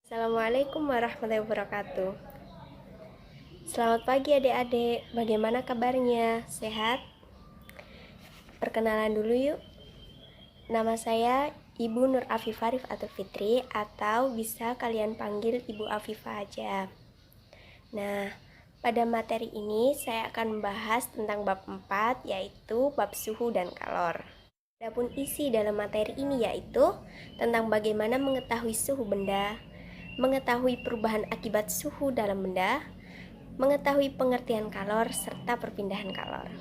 Assalamualaikum warahmatullahi wabarakatuh. Selamat pagi adik-adik, bagaimana kabarnya? Sehat? Perkenalan dulu yuk. Nama saya Ibu Nur Afifah Rifatul Fitri, atau bisa kalian panggil Ibu Afifah aja. Nah, pada materi ini saya akan membahas tentang bab 4, yaitu bab suhu dan kalor. Adapun isi dalam materi ini yaitu tentang bagaimana mengetahui suhu benda, mengetahui perubahan akibat suhu dalam benda, mengetahui pengertian kalor, serta perpindahan kalor.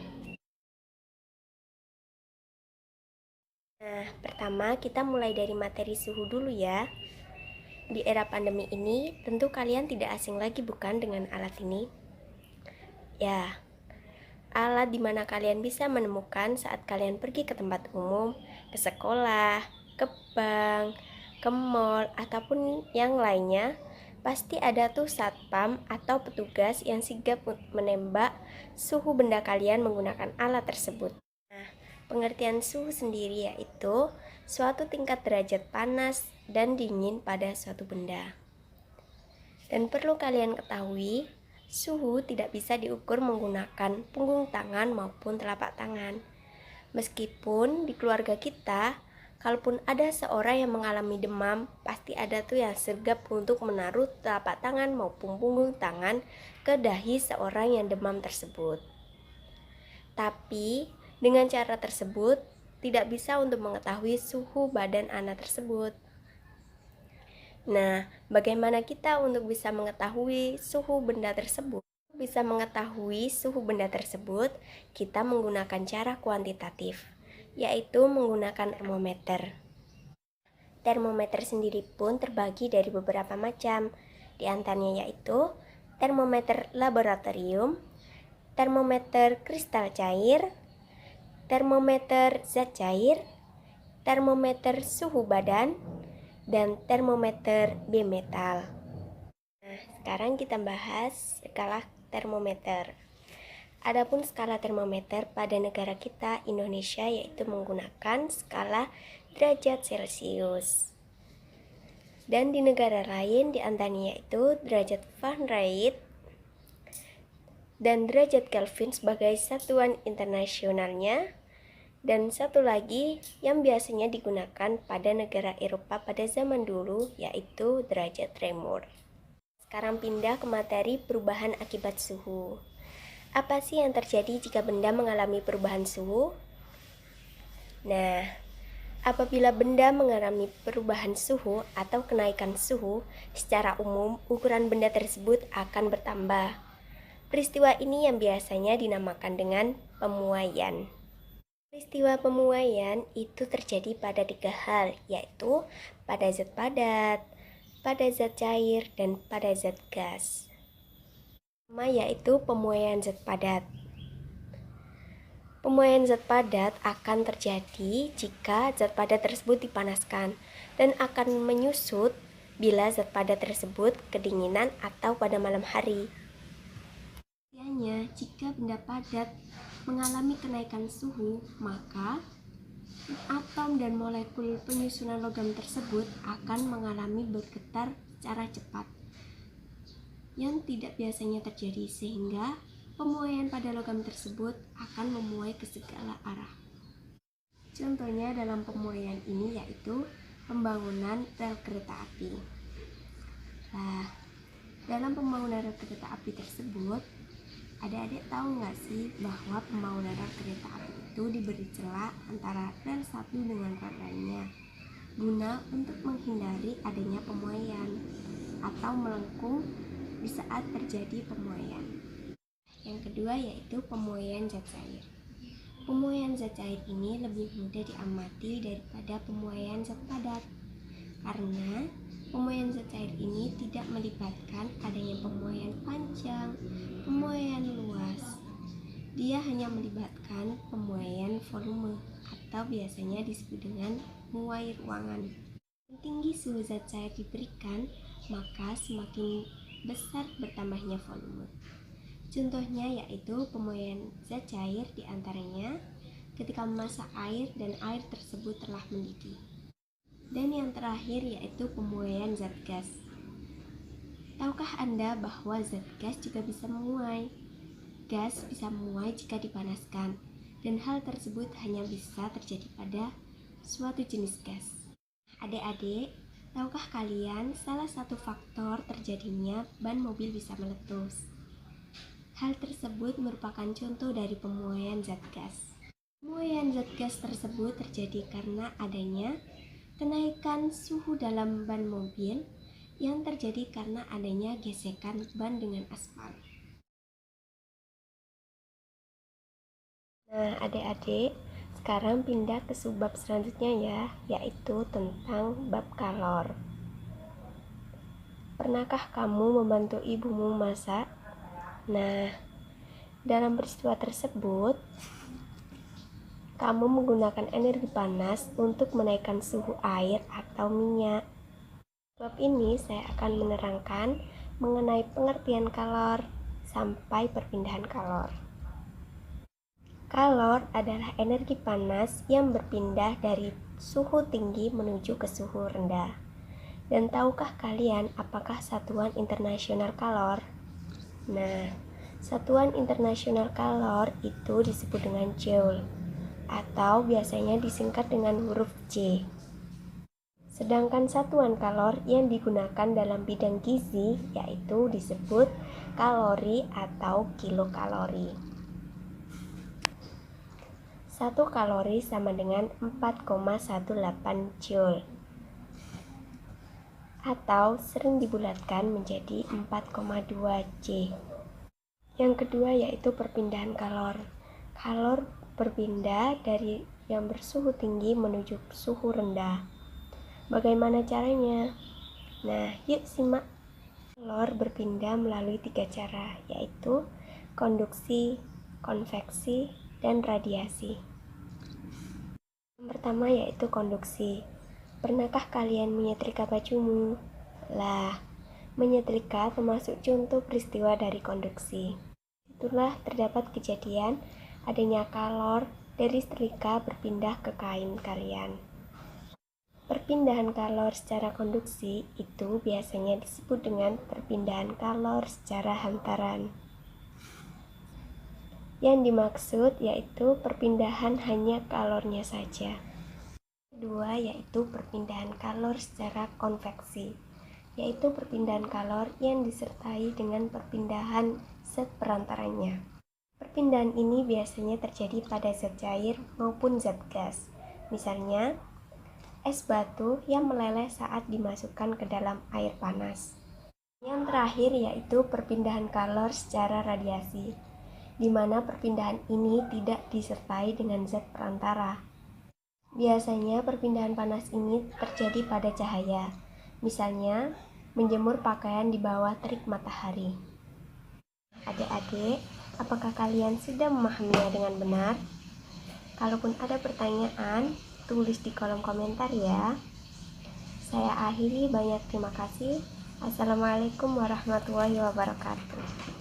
Nah, pertama kita mulai dari materi suhu dulu ya. Di era pandemi ini, tentu kalian tidak asing lagi bukan dengan alat ini? Ya, alat di mana kalian bisa menemukan saat kalian pergi ke tempat umum, ke sekolah, ke bank, ke mall, ataupun yang lainnya. Pasti ada tuh satpam atau petugas yang sigap menembak suhu benda kalian menggunakan alat tersebut. Nah, pengertian suhu sendiri yaitu suatu tingkat derajat panas dan dingin pada suatu benda. Dan perlu kalian ketahui, suhu tidak bisa diukur menggunakan punggung tangan maupun telapak tangan. Meskipun di keluarga kita, kalaupun ada seorang yang mengalami demam, pasti ada tuh yang sigap untuk menaruh telapak tangan maupun punggung tangan ke dahi seorang yang demam tersebut. Tapi, dengan cara tersebut, tidak bisa untuk mengetahui suhu badan anak tersebut. Nah, bagaimana kita untuk bisa mengetahui suhu benda tersebut? Bisa mengetahui suhu benda tersebut, kita menggunakan cara kuantitatif, yaitu menggunakan termometer. Termometer sendiri pun terbagi dari beberapa macam, di antaranya yaitu termometer laboratorium, termometer kristal cair, termometer zat cair, termometer suhu badan, dan termometer bimetal. Nah, sekarang kita bahas skala termometer. Adapun skala termometer pada negara kita Indonesia yaitu menggunakan skala derajat Celcius. Dan di negara lain di antaranya yaitu derajat Fahrenheit dan derajat Kelvin sebagai satuan internasionalnya. Dan satu lagi yang biasanya digunakan pada negara Eropa pada zaman dulu yaitu derajat Reaumur. Sekarang pindah ke materi perubahan akibat suhu. Apa sih yang terjadi jika benda mengalami perubahan suhu? Nah, apabila benda mengalami perubahan suhu atau kenaikan suhu, secara umum ukuran benda tersebut akan bertambah. Peristiwa ini yang biasanya dinamakan dengan pemuaian. Peristiwa pemuaian itu terjadi pada 3 hal, yaitu pada zat padat, pada zat cair, dan pada zat gas. Pertama yaitu pemuaian zat padat. Pemuaian zat padat akan terjadi jika zat padat tersebut dipanaskan dan akan menyusut bila zat padat tersebut kedinginan atau pada malam hari. Biasanya jika benda padat mengalami kenaikan suhu, maka atom dan molekul penyusunan logam tersebut akan mengalami bergetar secara cepat yang tidak biasanya terjadi, sehingga pemuaian pada logam tersebut akan memuai ke segala arah. Contohnya dalam pemuaian ini yaitu pembangunan rel kereta api. Nah, dalam pembangunan rel kereta api tersebut, adik-adik tahu nggak sih bahwa pembangunan rel kereta api itu diberi celah antara rel satu dengan rel lainnya guna untuk menghindari adanya pemuaian atau melengkung di saat terjadi pemuaian. Yang kedua yaitu pemuaian zat cair. Pemuaian zat cair ini lebih mudah diamati daripada pemuaian zat padat karena pemuaian zat cair ini tidak melibatkan adanya pemuaian panjang, pemuaian luas. Dia hanya melibatkan pemuaian volume atau biasanya disebut dengan muai ruangan. Semakin tinggi suhu zat cair diberikan, maka semakin besar bertambahnya volume. Contohnya yaitu pemuaian zat cair diantaranya ketika memasak air dan air tersebut telah mendidih. Dan yang terakhir yaitu pemuaian zat gas. Tahukah Anda bahwa zat gas juga bisa menguai? Gas bisa menguai jika dipanaskan, dan hal tersebut hanya bisa terjadi pada suatu jenis gas. Adik-adik, tahukah kalian salah satu faktor terjadinya ban mobil bisa meletus? Hal tersebut merupakan contoh dari pemuaian zat gas. Pemuaian zat gas tersebut terjadi karena adanya kenaikan suhu dalam ban mobil yang terjadi karena adanya gesekan ban dengan aspal. Nah, adik-adik, sekarang pindah ke subbab selanjutnya ya, yaitu tentang bab kalor. Pernahkah kamu membantu ibumu masak? Nah, dalam peristiwa tersebut, kamu menggunakan energi panas untuk menaikkan suhu air atau minyak. Bab ini saya akan menerangkan mengenai pengertian kalor sampai perpindahan kalor. Kalor adalah energi panas yang berpindah dari suhu tinggi menuju ke suhu rendah. Dan tahukah kalian apakah satuan internasional kalor? Nah, satuan internasional kalor itu disebut dengan joule, atau biasanya disingkat dengan huruf J. Sedangkan satuan kalor yang digunakan dalam bidang gizi yaitu disebut kalori atau kilokalori. 1 kalori sama dengan 4,18 joule, atau sering dibulatkan menjadi 4,2 J. Yang kedua yaitu perpindahan kalor. Kalor berpindah dari yang bersuhu tinggi menuju suhu rendah. Bagaimana caranya? Nah, yuk simak. Kalor berpindah melalui 3 cara, yaitu konduksi, konveksi, dan radiasi. Yang pertama yaitu konduksi. Pernahkah kalian menyetrika bajumu? Lah, menyetrika termasuk contoh peristiwa dari konduksi. Itulah terdapat kejadian adanya kalor dari setrika berpindah ke kain kalian. Perpindahan kalor secara konduksi itu biasanya disebut dengan perpindahan kalor secara hantaran. Yang dimaksud yaitu perpindahan hanya kalornya saja. Kedua yaitu perpindahan kalor secara konveksi, yaitu perpindahan kalor yang disertai dengan perpindahan zat perantaranya. Perpindahan ini biasanya terjadi pada zat cair maupun zat gas, misalnya es batu yang meleleh saat dimasukkan ke dalam air panas. Yang terakhir yaitu perpindahan kalor secara radiasi, di mana perpindahan ini tidak disertai dengan zat perantara. Biasanya perpindahan panas ini terjadi pada cahaya, misalnya menjemur pakaian di bawah terik matahari. Adik-adik, apakah kalian sudah memahaminya dengan benar? Kalaupun ada pertanyaan, tulis di kolom komentar ya. Saya akhiri, banyak terima kasih. Assalamualaikum warahmatullahi wabarakatuh.